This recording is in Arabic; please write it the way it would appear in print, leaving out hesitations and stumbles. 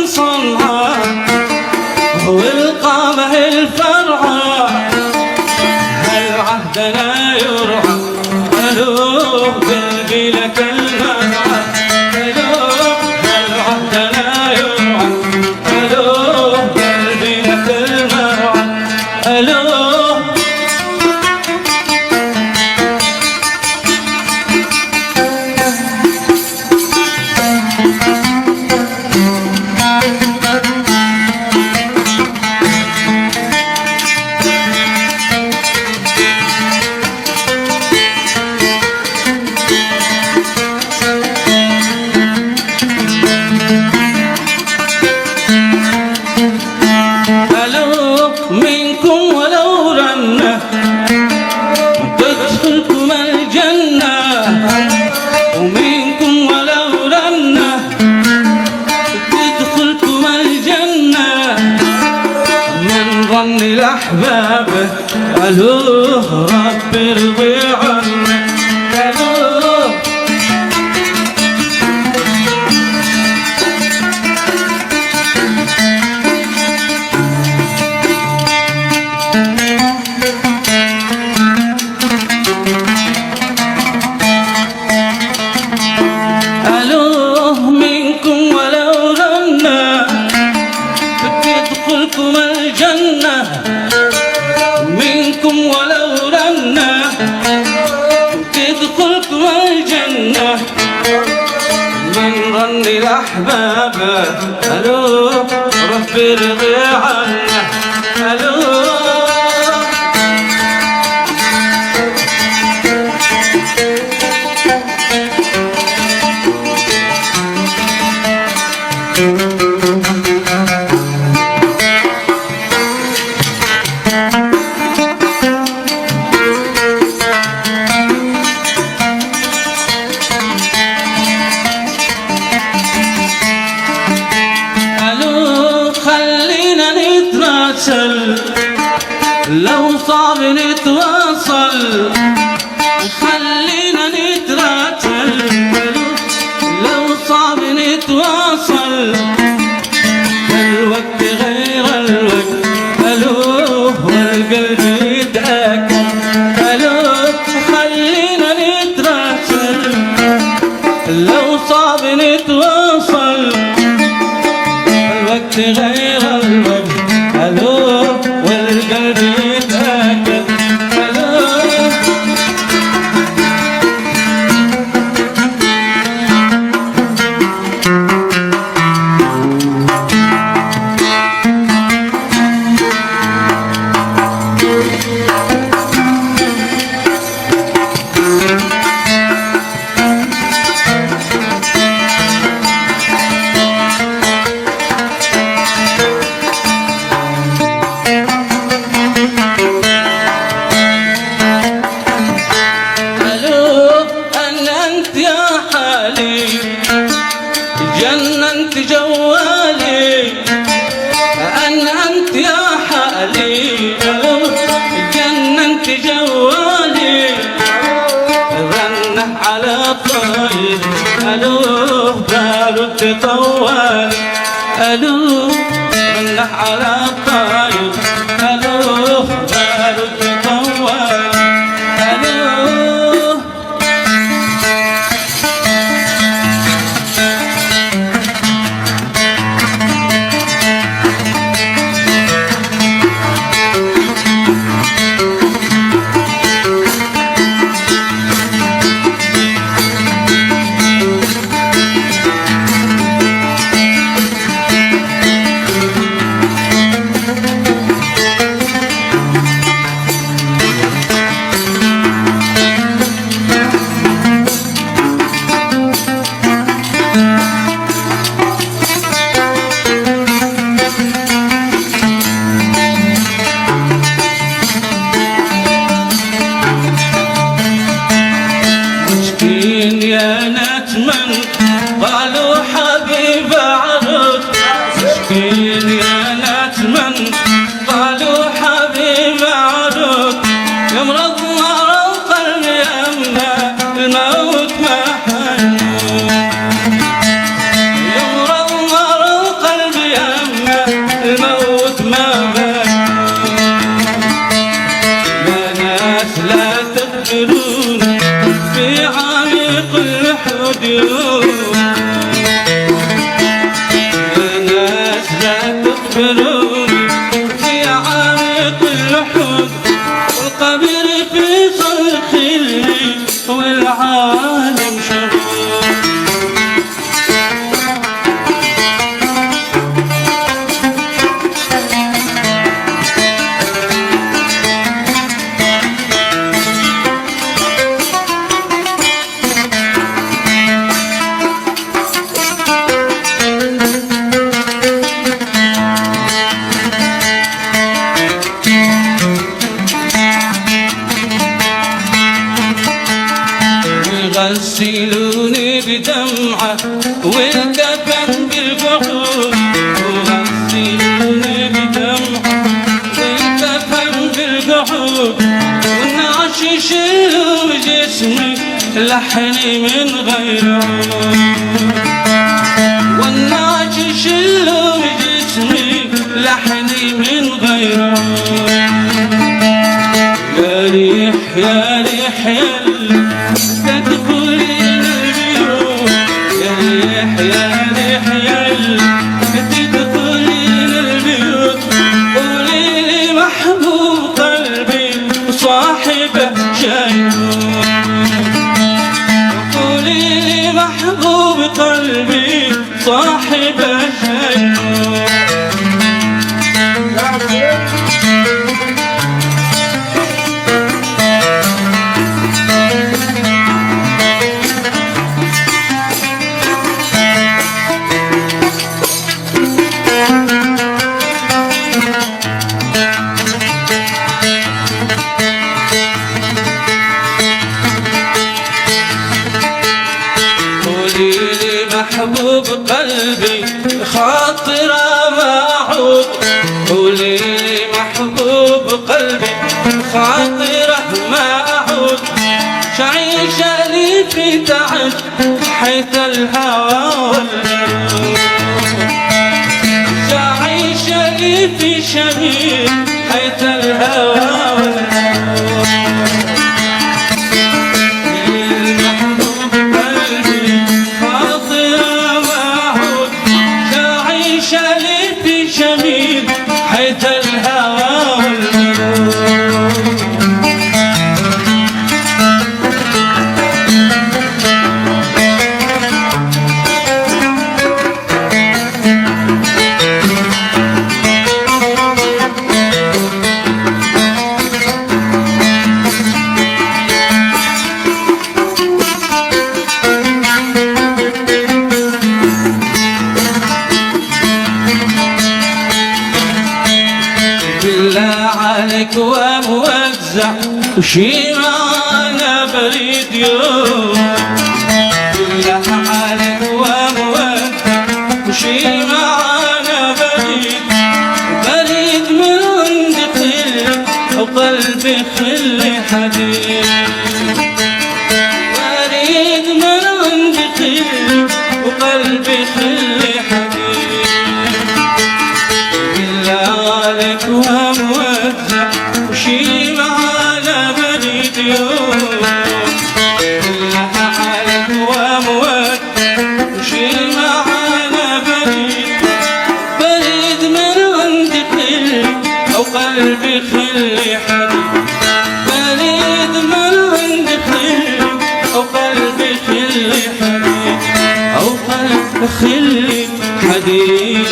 من صنعاء والقامة الفرعاء هل عهدنا يرعى ألوه قلبي لك المرعى ألوه هل عهدنا يرعى ألوه قلبي لك المرعى ألوه منكم ولو رنة تدخلكم الجنة ومنكم ولو رنة تدخلكم الجنة من ظن الأحباب ألوه رب ارضي عنه ألوه تدخلكم الجنة منكم ولو رنة تدخلكم الجنة من ظن الأحباب ألوه رب ارضي عنه ألوه لو صعب نتواصل خلينا نتراسل لو صعب نتواصل الوقت غير الوقت ألوه والقلب يتأكل ألوه خلينا نتراسل لو صعب نتواصل الوقت غير الوقت ألوه والقلب يتأكد ألوه جننت جوالي أنت يا حالي جننت جوالي رنه على طاير ألوه باله تطوالي ألوه رنه على طاير ألوه باله تطوالي ألوه احفروني في عميق اللحود، والقبر في صرخ الليل والعالم شغول. غسلوني بدمعة والكفن بالجحود، وغسلوني بدمعة والكفن بالجحود، والنعش يشيلوا جسمي لحني من غيره، والنعش يشيلوا جسمي لحني من غيره. يا ريح يا ريح يا تدخلين البيوت، يا ريح يا ريح يا تدخلين البيوت، قولي لي محبوب قلبي وصاحبه جايبه، قولي لي محبوب قلبي صاحبه جايبه. محبوب قلبي خاطره ما أعود، قولي لي محبوب قلبي خاطره ما أعود، شعيش لي في تعب حيث الهوى والبرود، شعيش لي في شبيب حيث الهوى والبرود. حيث الهوى والمرور عليك وموزع وشي معانا بريد يوم، بالله عليك وموزع وشي معانا بريد، بريد من عند خلي وقلبي خلي حديد، بريد من عند خلي وقلبي خلي حديد، بالله عليك وموزع وشي معانا بريد يوم، بالله عليك وموزع وشي معانا بريد، بريد من عند خلي أو قلبي خلي حديد، بريد من عند خلي أو قلبي خلي حديد، أو قلبي خلي حديد.